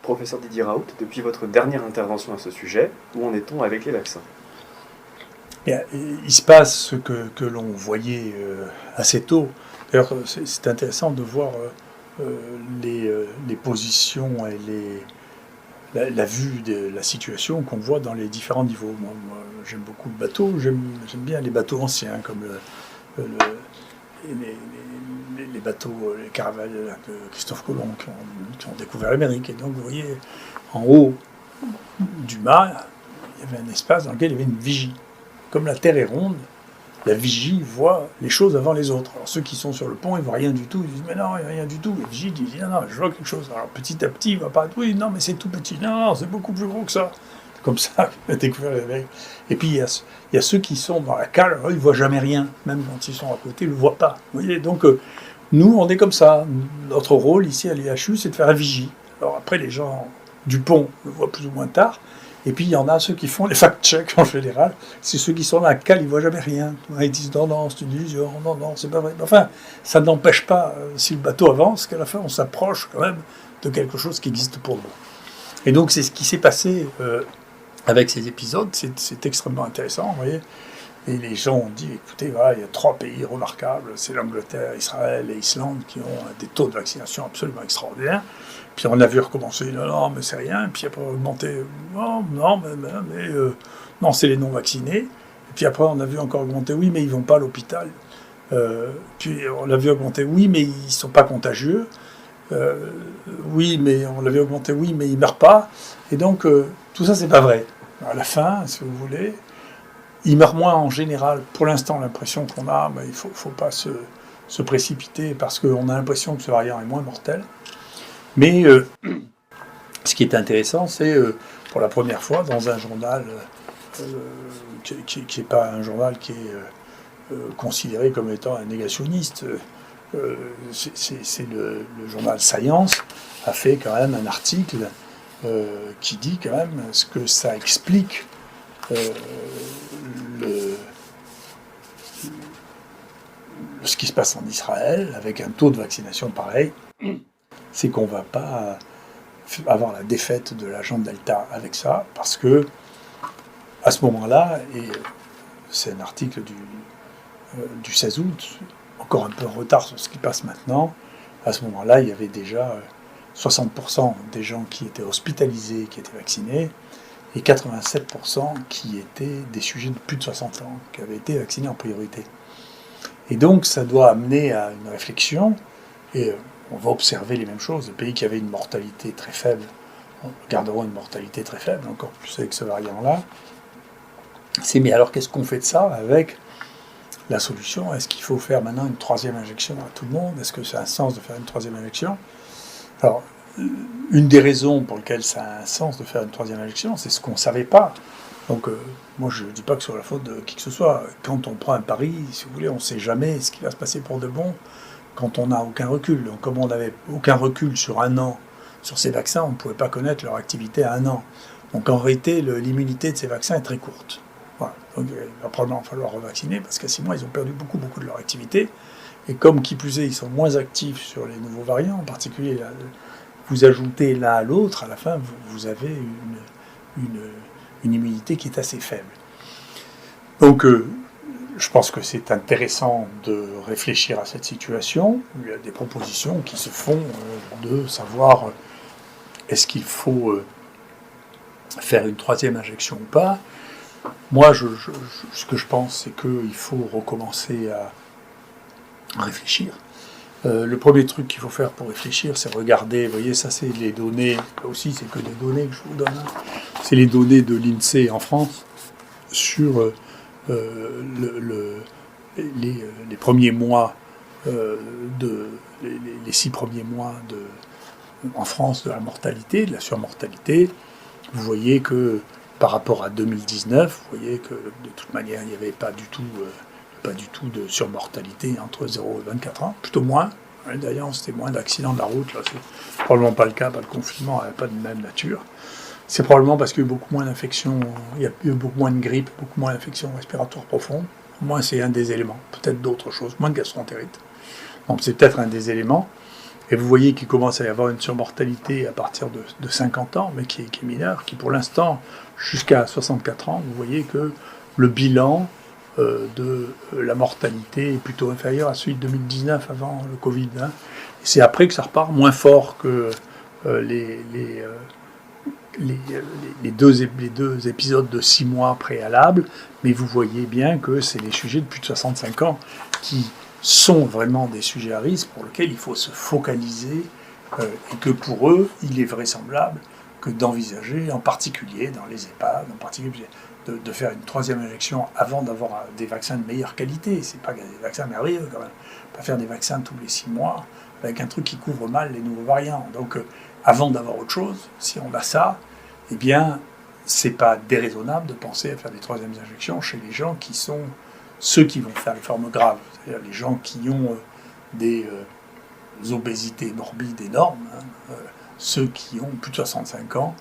Professeur Didier Raoult, depuis votre dernière intervention à ce sujet, où en est-on avec les vaccins? Bien, il se passe ce que l'on voyait assez tôt. D'ailleurs, c'est intéressant de voir les positions et la vue de la situation qu'on voit dans les différents niveaux. Moi, j'aime beaucoup le bateau, j'aime bien les bateaux anciens, comme les bateaux, les caravanes de Christophe Colomb qui ont découvert l'Amérique. Et donc, vous voyez, en haut du mât, il y avait un espace dans lequel il y avait une vigie. Comme la Terre est ronde, la vigie voit les choses avant les autres. Alors ceux qui sont sur le pont, ils ne voient rien du tout. Ils disent, mais non, il n'y a rien du tout. La vigie dit, non, je vois quelque chose. Alors petit à petit, il va pas, oui, non, mais c'est tout petit. Non, c'est beaucoup plus gros que ça. Comme ça, il a découvert l'Amérique. Et puis, il y a ceux qui sont dans la cale, eux, ils ne voient jamais rien. Même quand ils sont à côté, ils ne le voient pas. Vous voyez, donc, nous, on est comme ça. Notre rôle, ici, à l'IHU, c'est de faire la vigie. Alors après, les gens du pont le voient plus ou moins tard. Et puis, il y en a ceux qui font les fact-checks, en général. C'est ceux qui sont dans la cale, ils ne voient jamais rien. Ils disent, non, c'est une illusion. Non, c'est pas vrai. Enfin, ça n'empêche pas, si le bateau avance, qu'à la fin, on s'approche quand même de quelque chose qui existe pour nous. Et donc, c'est ce qui s'est passé avec ces épisodes. C'est extrêmement intéressant, vous voyez. Et les gens ont dit, écoutez, voilà, il y a 3 pays remarquables, c'est l'Angleterre, Israël et Islande, qui ont des taux de vaccination absolument extraordinaires. Puis on a vu recommencer, non, mais c'est rien. Puis après, augmenter, non, c'est les non-vaccinés. Et puis après, on a vu encore augmenter, oui, mais ils ne vont pas à l'hôpital. Puis on a vu augmenter, oui, mais ils ne sont pas contagieux. Oui, mais on l'avait augmenté, oui, mais ils ne meurent pas. Et donc, tout ça, c'est pas vrai. À la fin, si vous voulez, ils meurent moins en général. Pour l'instant, l'impression qu'on a, il ne faut pas se précipiter parce qu'on a l'impression que ce variant est moins mortel. Mais ce qui est intéressant, c'est pour la première fois dans un journal qui n'est pas un journal qui est considéré comme étant un négationniste, c'est le journal Science a fait quand même un article qui dit quand même ce que ça explique ce qui se passe en Israël avec un taux de vaccination pareil. C'est qu'on ne va pas avoir la défaite de l'agent Delta avec ça, parce que à ce moment-là, et c'est un article du 16 août, encore un peu en retard sur ce qui passe maintenant, à ce moment-là, il y avait déjà 60% des gens qui étaient hospitalisés, qui étaient vaccinés, et 87% qui étaient des sujets de plus de 60 ans, qui avaient été vaccinés en priorité. Et donc, ça doit amener à une réflexion, et on va observer les mêmes choses. Les pays qui avaient une mortalité très faible garderont une mortalité très faible, encore plus avec ce variant-là. Mais alors, qu'est-ce qu'on fait de ça avec la solution? Est-ce qu'il faut faire maintenant une 3e injection à tout le monde? Est-ce que ça a un sens de faire une 3e injection? Alors, une des raisons pour lesquelles ça a un sens de faire une 3e injection, c'est ce qu'on ne savait pas. Donc, moi, je ne dis pas que c'est la faute de qui que ce soit. Quand on prend un pari, si vous voulez, on ne sait jamais ce qui va se passer pour de bon quand on n'a aucun recul. Donc, comme on n'avait aucun recul sur un an sur ces vaccins, on ne pouvait pas connaître leur activité à un an. Donc, en réalité, l'immunité de ces vaccins est très courte. Voilà. Donc, il va probablement falloir revacciner parce qu'à 6 mois, ils ont perdu beaucoup de leur activité. Et comme qui plus est, ils sont moins actifs sur les nouveaux variants, en particulier, là, vous ajoutez l'un à l'autre, à la fin, vous avez une immunité qui est assez faible. Donc, je pense que c'est intéressant de réfléchir à cette situation. Il y a des propositions qui se font de savoir est-ce qu'il faut faire une 3e injection ou pas. Moi, ce que je pense, c'est qu'il faut recommencer à réfléchir. Le premier truc qu'il faut faire pour réfléchir, c'est regarder, vous voyez, ça c'est les données, là aussi c'est que des données que je vous donne, c'est les données de l'INSEE en France sur les premiers mois, les 6 premiers mois en France de la mortalité, de la surmortalité. Vous voyez que par rapport à 2019, vous voyez que de toute manière il n'y avait pas du tout de surmortalité entre 0 et 24 ans, plutôt moins. D'ailleurs, c'était moins d'accidents de la route. Là, c'est probablement pas le cas, le confinement n'avait pas de même nature. C'est probablement parce qu'il y a eu beaucoup moins d'infections, il y a eu beaucoup moins de grippe, beaucoup moins d'infections respiratoires profondes. Au moins, c'est un des éléments. Peut-être d'autres choses, moins de gastroentérite. Donc, c'est peut-être un des éléments. Et vous voyez qu'il commence à y avoir une surmortalité à partir de 50 ans, mais qui est mineure, qui pour l'instant, jusqu'à 64 ans, vous voyez que le bilan de la mortalité est plutôt inférieur à celui de 2019 avant le Covid. Hein. Et c'est après que ça repart moins fort que les deux épisodes de 6 mois préalables, mais vous voyez bien que c'est les sujets de plus de 65 ans qui sont vraiment des sujets à risque pour lesquels il faut se focaliser et que pour eux, il est vraisemblable que d'envisager, en particulier dans les EHPAD, en particulier de faire une 3e injection avant d'avoir des vaccins de meilleure qualité. C'est pas des vaccins merveilleux quand même. Pas faire des vaccins tous les 6 mois avec un truc qui couvre mal les nouveaux variants. Donc avant d'avoir autre chose, si on a ça, eh bien, c'est pas déraisonnable de penser à faire des 3e injections chez les gens qui sont ceux qui vont faire les formes graves, c'est-à-dire les gens qui ont des obésités morbides énormes, hein, ceux qui ont plus de 65 ans,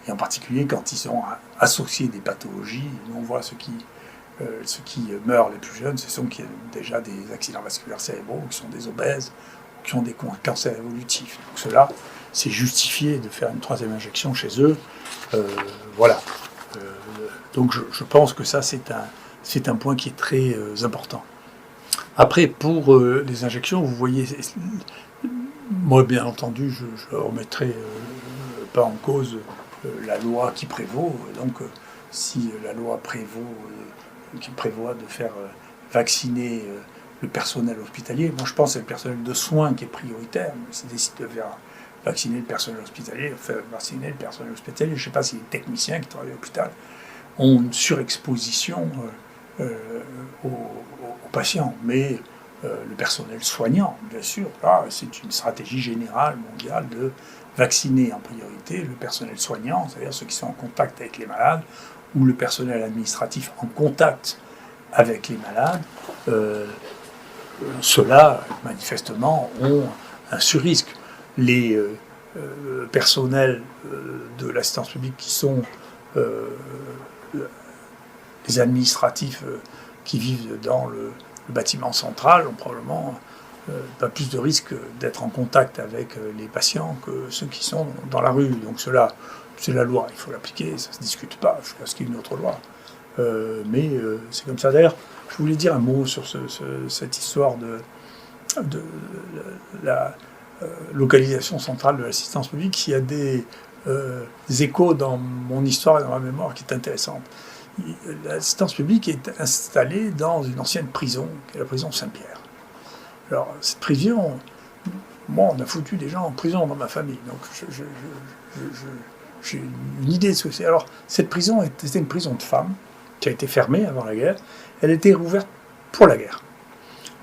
et en particulier quand ils sont associés des pathologies. Nous, on voit ceux qui meurent les plus jeunes, ce sont qui ont déjà des accidents vasculaires cérébraux, qui sont des obèses, qui ont des cancers évolutifs. Donc ceux-là, c'est justifié de faire une 3e injection chez eux. Voilà. Donc je pense que ça, c'est un point qui est très important. Après, pour les injections, vous voyez, moi, bien entendu, je ne remettrai pas en cause la loi qui prévaut. Donc, si la loi qui prévoit de faire vacciner le personnel hospitalier, moi je pense que c'est le personnel de soins qui est prioritaire. Mais si décide de faire vacciner le personnel hospitalier, faire vacciner le personnel hospitalier, je ne sais pas si les techniciens qui travaillent à l'hôpital ont une surexposition aux patients, mais le personnel soignant, bien sûr, là, c'est une stratégie générale mondiale de vacciner en priorité le personnel soignant, c'est-à-dire ceux qui sont en contact avec les malades, ou le personnel administratif en contact avec les malades. Ceux-là, manifestement, ont un surrisque. Les personnels de l'assistance publique qui sont les administratifs qui vivent dans le bâtiment central ont probablement pas plus de risque d'être en contact avec les patients que ceux qui sont dans la rue. Donc cela, c'est la loi, il faut l'appliquer, ça ne se discute pas, jusqu'à ce qu'il y ait une autre loi. Mais c'est comme ça. D'ailleurs, je voulais dire un mot sur cette histoire de la localisation centrale de l'assistance publique. Il y a des échos dans mon histoire et dans ma mémoire qui est intéressante. L'assistance publique est installée dans une ancienne prison, qui est la prison Saint-Pierre. Alors, cette prison, moi, on a foutu des gens en prison dans ma famille, donc j'ai une idée de ce que c'est. Alors, cette prison était une prison de femmes, qui a été fermée avant la guerre. Elle a été rouverte pour la guerre.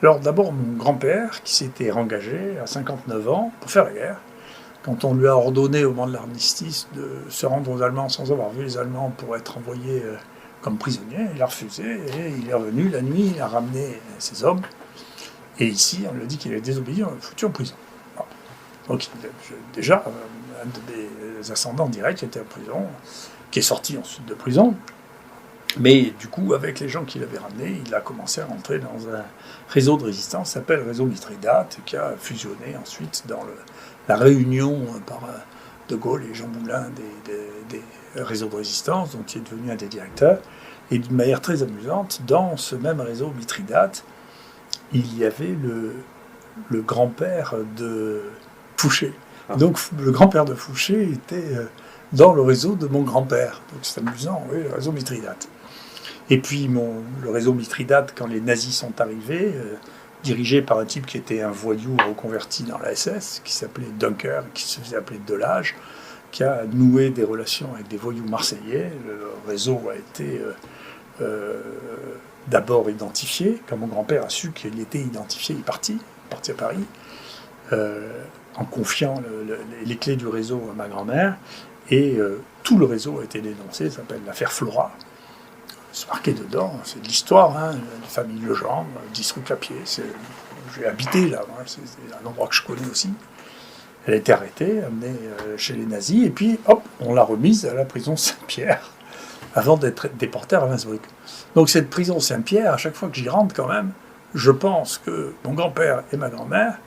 Alors, d'abord, mon grand-père, qui s'était engagé à 59 ans pour faire la guerre, quand on lui a ordonné au moment de l'armistice de se rendre aux Allemands sans avoir vu les Allemands pour être envoyé comme prisonnier, il a refusé et il est revenu la nuit, il a ramené ses hommes. Et ici, on lui a dit qu'il avait désobéi, on l'a foutu en prison. Voilà. Donc, déjà, un des ascendants directs était en prison, qui est sorti ensuite de prison. Mais du coup, avec les gens qu'il avait ramenés, il a commencé à rentrer dans un réseau de résistance qui s'appelle le réseau Mithridate, qui a fusionné ensuite dans la réunion par De Gaulle et Jean Moulin des réseaux de résistance, dont il est devenu un des directeurs. Et d'une manière très amusante, dans ce même réseau Mithridate, il y avait le grand-père de Fouché. Donc le grand-père de Fouché était dans le réseau de mon grand-père. Donc c'est amusant, oui, le réseau Mithridate. Et puis le réseau Mithridate, quand les nazis sont arrivés, dirigé par un type qui était un voyou reconverti dans la SS, qui s'appelait Dunker, qui se faisait appeler Delage, qui a noué des relations avec des voyous marseillais. Le réseau a été d'abord identifié. Quand mon grand-père a su qu'il était identifié, il est parti à Paris, en confiant les clés du réseau à ma grand-mère. Et tout le réseau a été dénoncé, ça s'appelle l'affaire Flora. C'est marqué dedans, c'est de l'histoire, hein, la famille Legendre, 10 rue Clapier. J'ai habité là, hein, c'est un endroit que je connais aussi. Elle a été arrêtée, amenée chez les nazis, et puis hop, on l'a remise à la prison Saint-Pierre, avant d'être déportée à Ravensbrück. Donc cette prison Saint-Pierre, à chaque fois que j'y rentre quand même, je pense que mon grand-père et ma grand-mère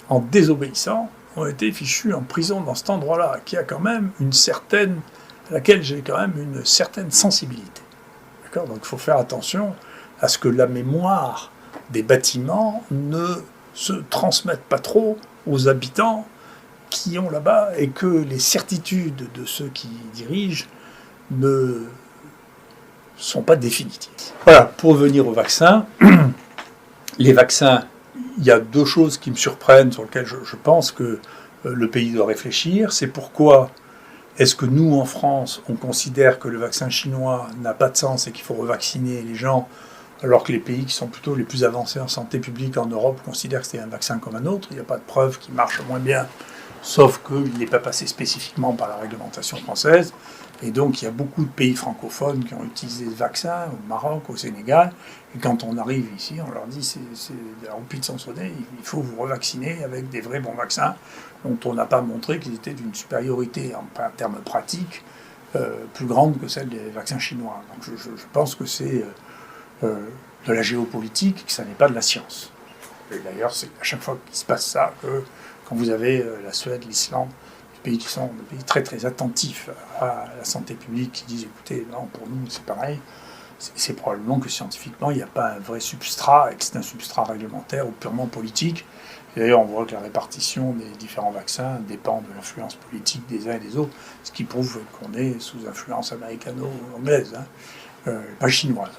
en désobéissant, ont été fichus en prison dans cet endroit-là, qui a quand même à laquelle j'ai quand même une certaine sensibilité. D'accord ? Donc il faut faire attention à ce que la mémoire des bâtiments ne se transmette pas trop aux habitants qui ont là-bas et que les certitudes de ceux qui dirigent ne sont pas définitives. Voilà, pour revenir aux vaccins, les vaccins, il y a deux choses qui me surprennent, sur lesquelles je pense que le pays doit réfléchir. C'est pourquoi est-ce que nous, en France, on considère que le vaccin chinois n'a pas de sens et qu'il faut revacciner les gens, alors que les pays qui sont plutôt les plus avancés en santé publique en Europe considèrent que c'est un vaccin comme un autre. Il n'y a pas de preuve qu'il marche moins bien, sauf qu'il n'est pas passé spécifiquement par la réglementation française. Et donc, il y a beaucoup de pays francophones qui ont utilisé ce vaccin, au Maroc, au Sénégal. Et quand on arrive ici, on leur dit, c'est la roupie de son sonnet, il faut vous revacciner avec des vrais bons vaccins, dont on n'a pas montré qu'ils étaient d'une supériorité en termes pratiques plus grande que celle des vaccins chinois. Donc je pense que c'est de la géopolitique, que ça n'est pas de la science. Et d'ailleurs, c'est à chaque fois qu'il se passe ça, que quand vous avez la Suède, l'Islande, des pays qui sont des pays très très attentifs à la santé publique, qui disent écoutez, non, pour nous c'est pareil, c'est probablement que scientifiquement il n'y a pas un vrai substrat, et que c'est un substrat réglementaire ou purement politique. Et d'ailleurs, on voit que la répartition des différents vaccins dépend de l'influence politique des uns et des autres, ce qui prouve qu'on est sous influence américano-anglaise, pas chinoise.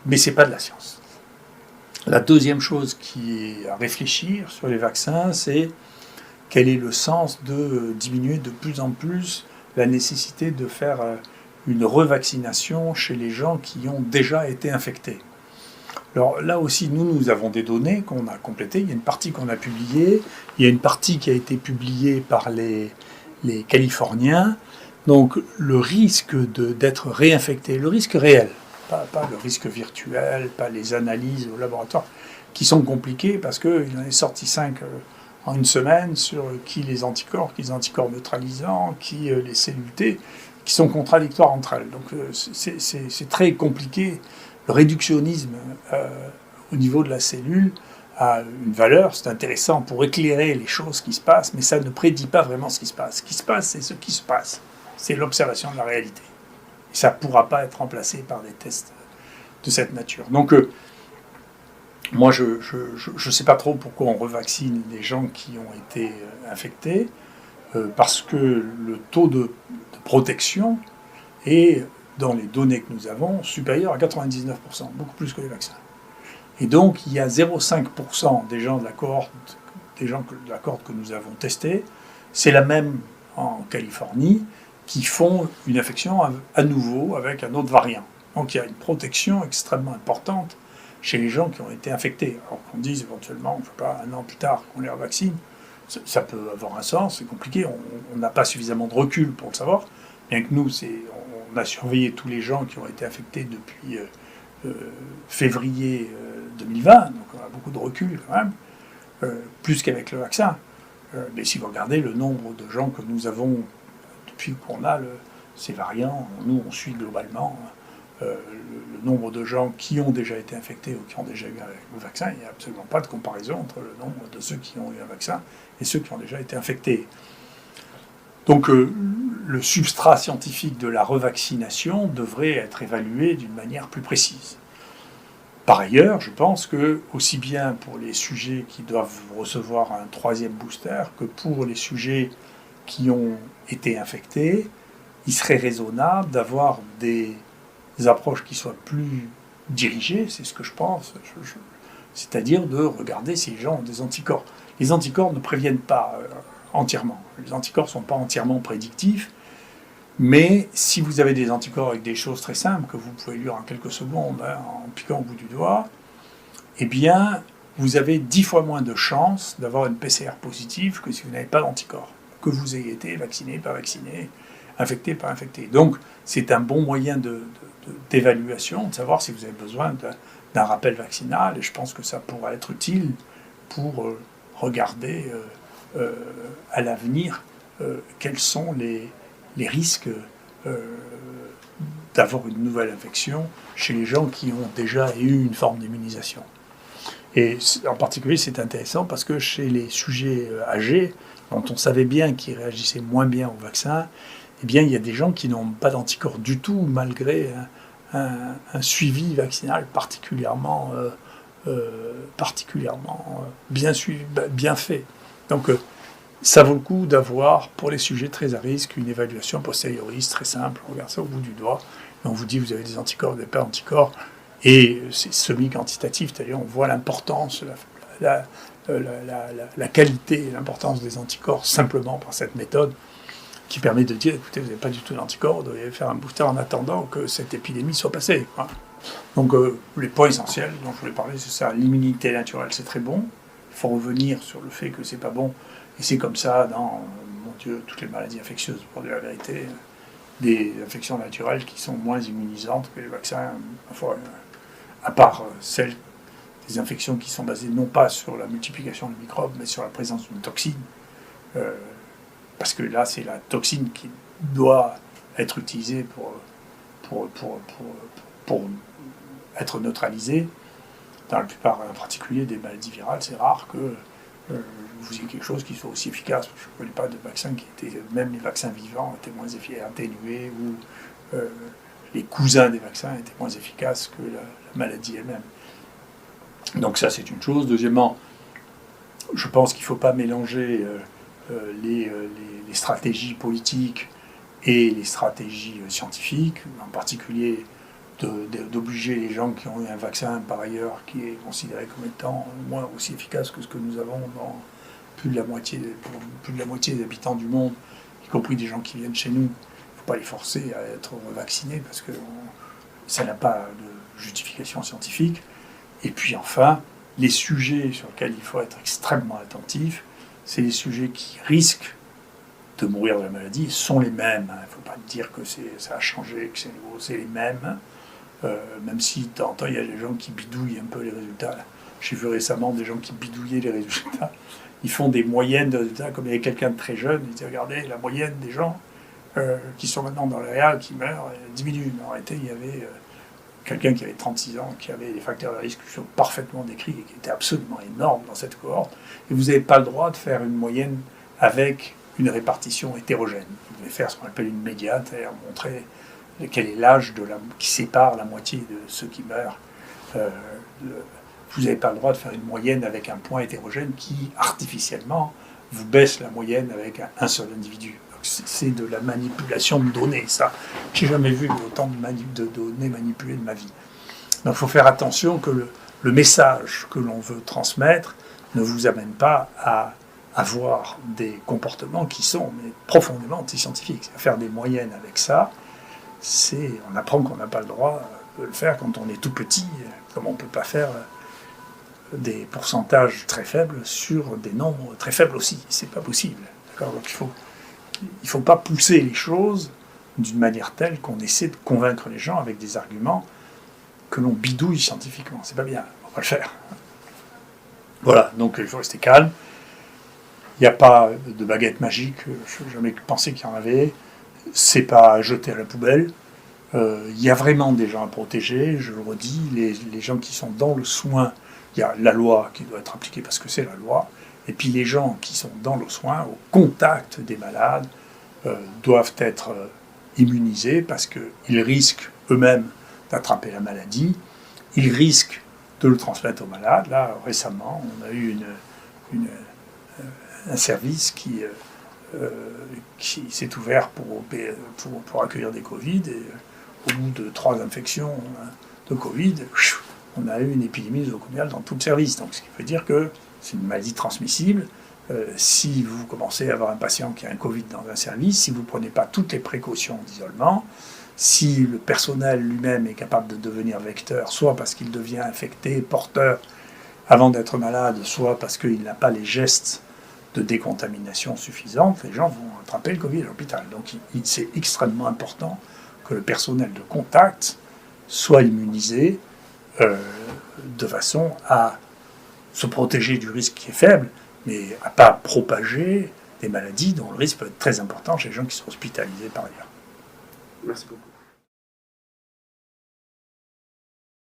Mais c'est pas de la science. La deuxième chose qui est à réfléchir sur les vaccins, c'est quel est le sens de diminuer de plus en plus la nécessité de faire une revaccination chez les gens qui ont déjà été infectés. Alors là aussi, nous avons des données qu'on a complétées. Il y a une partie qu'on a publiée, il y a une partie qui a été publiée par les Californiens. Donc le risque d'être réinfecté, le risque réel, pas le risque virtuel, pas les analyses au laboratoire, qui sont compliquées parce qu'il en est sorti 5 en une semaine sur qui les anticorps neutralisants, qui les cellules T, qui sont contradictoires entre elles. Donc c'est très compliqué. Le réductionnisme au niveau de la cellule a une valeur, c'est intéressant pour éclairer les choses qui se passent, mais ça ne prédit pas vraiment ce qui se passe. Ce qui se passe, c'est ce qui se passe. C'est l'observation de la réalité. Et ça ne pourra pas être remplacé par des tests de cette nature. Donc, moi, je ne sais pas trop pourquoi on revaccine les gens qui ont été infectés, parce que le taux de protection est, dans les données que nous avons, supérieur à 99%, beaucoup plus que les vaccins. Et donc, il y a 0,5% des gens de la cohorte que nous avons testés, c'est la même en Californie, qui font une infection à nouveau avec un autre variant. Donc il y a une protection extrêmement importante chez les gens qui ont été infectés. Alors qu'on dise éventuellement, on ne fait pas un an plus tard qu'on les revaccine, ça peut avoir un sens, c'est compliqué, on n'a pas suffisamment de recul pour le savoir, bien que nous, on a surveillé tous les gens qui ont été infectés depuis février 2020, donc on a beaucoup de recul quand même, plus qu'avec le vaccin. Mais si vous regardez le nombre de gens que nous avons depuis qu'on a ces variants, nous on suit globalement le nombre de gens qui ont déjà été infectés ou qui ont déjà eu le vaccin, il n'y a absolument pas de comparaison entre le nombre de ceux qui ont eu un vaccin et ceux qui ont déjà été infectés. Donc le substrat scientifique de la revaccination devrait être évalué d'une manière plus précise. Par ailleurs, je pense que, aussi bien pour les sujets qui doivent recevoir un 3e booster que pour les sujets qui ont été infectés, il serait raisonnable d'avoir des approches qui soient plus dirigées, c'est ce que je pense, c'est-à-dire de regarder si les gens ont des anticorps. Les anticorps ne préviennent pas entièrement. Les anticorps ne sont pas entièrement prédictifs, mais si vous avez des anticorps avec des choses très simples, que vous pouvez lire en quelques secondes, en piquant au bout du doigt, eh bien, vous avez 10 fois moins de chances d'avoir une PCR positive que si vous n'avez pas d'anticorps, que vous ayez été vacciné, pas vacciné, infecté, pas infecté. Donc, c'est un bon moyen d'évaluation, de savoir si vous avez besoin d'un rappel vaccinal, et je pense que ça pourra être utile pour regarder à l'avenir quels sont les risques d'avoir une nouvelle infection chez les gens qui ont déjà eu une forme d'immunisation. Et en particulier, c'est intéressant parce que chez les sujets âgés, dont on savait bien qu'ils réagissaient moins bien au vaccin, eh bien, il y a des gens qui n'ont pas d'anticorps du tout, malgré un suivi vaccinal particulièrement bien suivi, bien fait. Donc, ça vaut le coup d'avoir, pour les sujets très à risque, une évaluation posteriori très simple. On regarde ça au bout du doigt, et on vous dit vous avez des anticorps, vous n'avez pas d'anticorps. Et c'est semi-quantitatif, c'est-à-dire on voit l'importance, la qualité et l'importance des anticorps simplement par cette méthode qui permet de dire, écoutez, vous n'avez pas du tout d'anticorps, vous devriez faire un booster en attendant que cette épidémie soit passée. Quoi. Donc les points essentiels dont je voulais parler, c'est ça, l'immunité naturelle, c'est très bon. Il faut revenir sur le fait que c'est pas bon. Et c'est comme ça dans, mon Dieu, toutes les maladies infectieuses, pour dire la vérité, des infections naturelles qui sont moins immunisantes que les vaccins, à part celles des infections qui sont basées non pas sur la multiplication des microbes, mais sur la présence d'une toxine. Parce que là, c'est la toxine qui doit être utilisée pour être neutralisée. Dans la plupart, en particulier des maladies virales, c'est rare que vous ayez quelque chose qui soit aussi efficace. Je ne connais pas de vaccins qui étaient, même les vaccins vivants étaient moins atténués, ou les cousins des vaccins étaient moins efficaces que la maladie elle-même. Donc ça, c'est une chose. Deuxièmement, je pense qu'il ne faut pas mélanger les stratégies politiques et les stratégies scientifiques, en particulier d'obliger les gens qui ont eu un vaccin par ailleurs qui est considéré comme étant au moins aussi efficace que ce que nous avons dans plus de la moitié des habitants du monde, y compris des gens qui viennent chez nous. Il ne faut pas les forcer à être vaccinés parce que ça n'a pas de justification scientifique. Et puis enfin, les sujets sur lesquels il faut être extrêmement attentif, c'est les sujets qui risquent de mourir de la maladie, sont les mêmes. Il ne faut pas dire que ça a changé, que c'est nouveau, c'est les mêmes. Même si de temps en temps, il y a des gens qui bidouillent un peu les résultats. J'ai vu récemment des gens qui bidouillaient les résultats. Ils font des moyennes de résultats, comme il y avait quelqu'un de très jeune, ils disaient, regardez, la moyenne des gens qui sont maintenant dans le réel, qui meurent, diminue. Mais en réalité, il y avait quelqu'un qui avait 36 ans, qui avait des facteurs de risque qui sont parfaitement décrits et qui étaient absolument énormes dans cette cohorte. Et vous n'avez pas le droit de faire une moyenne avec une répartition hétérogène. Vous devez faire ce qu'on appelle une médiane, c'est-à-dire montrer quel est l'âge qui sépare la moitié de ceux qui meurent. Vous n'avez pas le droit de faire une moyenne avec un point hétérogène qui, artificiellement, vous baisse la moyenne avec un seul individu. C'est de la manipulation de données, ça. J'ai jamais vu autant de données manipulées de ma vie. Donc il faut faire attention que le message que l'on veut transmettre ne vous amène pas à avoir des comportements qui sont profondément antiscientifiques. Faire des moyennes avec ça, on apprend qu'on n'a pas le droit de le faire quand on est tout petit, comme on ne peut pas faire des pourcentages très faibles sur des nombres très faibles aussi. C'est pas possible. D'accord ? Donc il ne faut pas pousser les choses d'une manière telle qu'on essaie de convaincre les gens avec des arguments que l'on bidouille scientifiquement. C'est pas bien, on va pas le faire. Voilà, donc il faut rester calme. Il n'y a pas de baguette magique, je n'ai jamais pensé qu'il y en avait. C'est pas à jeter à la poubelle. Il y a vraiment des gens à protéger, je le redis. Les gens qui sont dans le soin, il y a la loi qui doit être appliquée parce que c'est la loi. Et puis les gens qui sont dans le soin, au contact des malades, doivent être immunisés parce qu'ils risquent eux-mêmes d'attraper la maladie. Ils risquent de le transmettre aux malades. Là, récemment, on a eu un service qui s'est ouvert pour accueillir des Covid. Et au bout de 3 infections de Covid, on a eu une épidémie nosocomiale dans tout le service. Donc, ce qui veut dire que c'est une maladie transmissible. Si vous commencez à avoir un patient qui a un Covid dans un service, si vous ne prenez pas toutes les précautions d'isolement, si le personnel lui-même est capable de devenir vecteur, soit parce qu'il devient infecté, porteur, avant d'être malade, soit parce qu'il n'a pas les gestes de décontamination suffisante, les gens vont attraper le Covid à l'hôpital. Donc c'est extrêmement important que le personnel de contact soit immunisé de façon à se protéger du risque qui est faible, mais à ne pas propager des maladies dont le risque peut être très important chez les gens qui sont hospitalisés par ailleurs. Merci beaucoup.